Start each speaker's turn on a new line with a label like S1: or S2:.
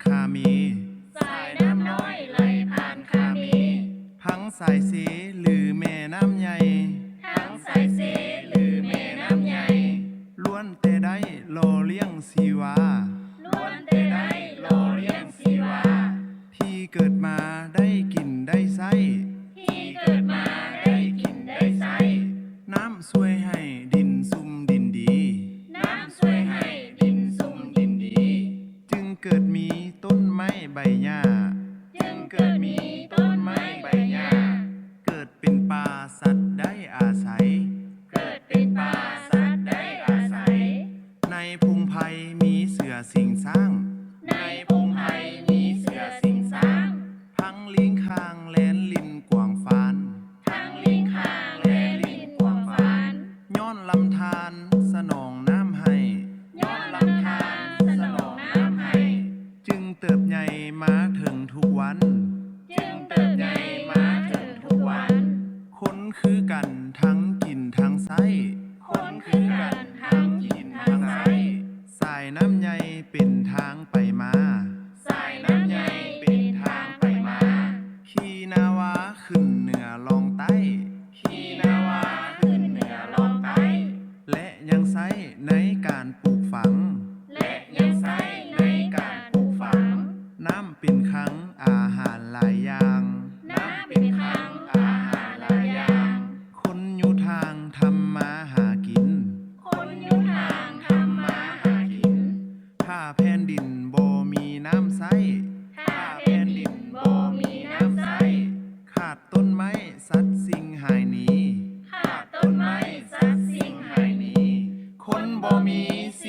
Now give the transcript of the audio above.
S1: คามี
S2: สายน้ำน้อยไหลผ่านคามี
S1: พังสายเสหรือแม่น้ำใหญ่
S2: ทั้งสายเสหรือแม่น้ำใหญ่
S1: ล้วนแต่ได้หล่อเลี้ยงชีวา
S2: ล้วนแต่ได้หล่อเลี้ยงชีวา
S1: ที่เกิดมาได้กินได้ใช้
S2: ที่เกิดมาได้กินได้ใช้
S1: น้ำช่วยให้ดินซุ่มดินดี
S2: น้ำช่วยให้ดินซุ่มดินดี
S1: จึงเกิดมีต้นไม้ใบหญ้า
S2: จึงเกิดมีต้นไม้ใบหญ้า
S1: เกิดเป็นป่าสัตว์ได้อาศัย
S2: เกิดเป็นป่าสัตว์ได้อาศัย
S1: ในพงไพรมีเสือสิงสร้าง
S2: ในพงไพรมีเสือสิงสร้าง
S1: พังลิงคางแลนลินกวางฟาน
S2: ทั้งลิงคางและลิงกวางฟาน
S1: ย้อนลำธารสนองน้ำให้
S2: ย้อนลำธารสนองน้ำให้
S1: จึงเติบใหญ่มาถึงทุกวัน
S2: จึงเติบใหญ่มาถึงทุกวัน
S1: คนคือกันทั้งกินทั้งไส้
S2: คนคือกันทั้งกินทั้งไส้
S1: สายน้ำใหญ่เป็นทางไปมา
S2: สายน้ำใหญ่เป็นทางไปมา
S1: ขี่นาวาขึ้นเหนือลองใต้
S2: ขี่นาวาขึ้นเหนือลองใต้
S1: และยังใช้ในการปลูกฝัง
S2: และยังใช้ในการปลูกฝัง
S1: น้ำเป็นครั้งอาหารหลายอย่าง
S2: น้ำเป็นครั้งอาหารหลายอย่าง
S1: คนอยู่ทางทำมาหากิน
S2: คนอยู่ทางทำมาหากิน
S1: ถ้าแผ่นดินบ่มีน้ำใส
S2: ถ้าแผ่นดินบ่มีน้ำใส
S1: ขาดต้นไม้สัตว์สิ่งหายหนี
S2: ขาดต้นไม้สัตว์สิ่งหายหนี
S1: คนบ่มีส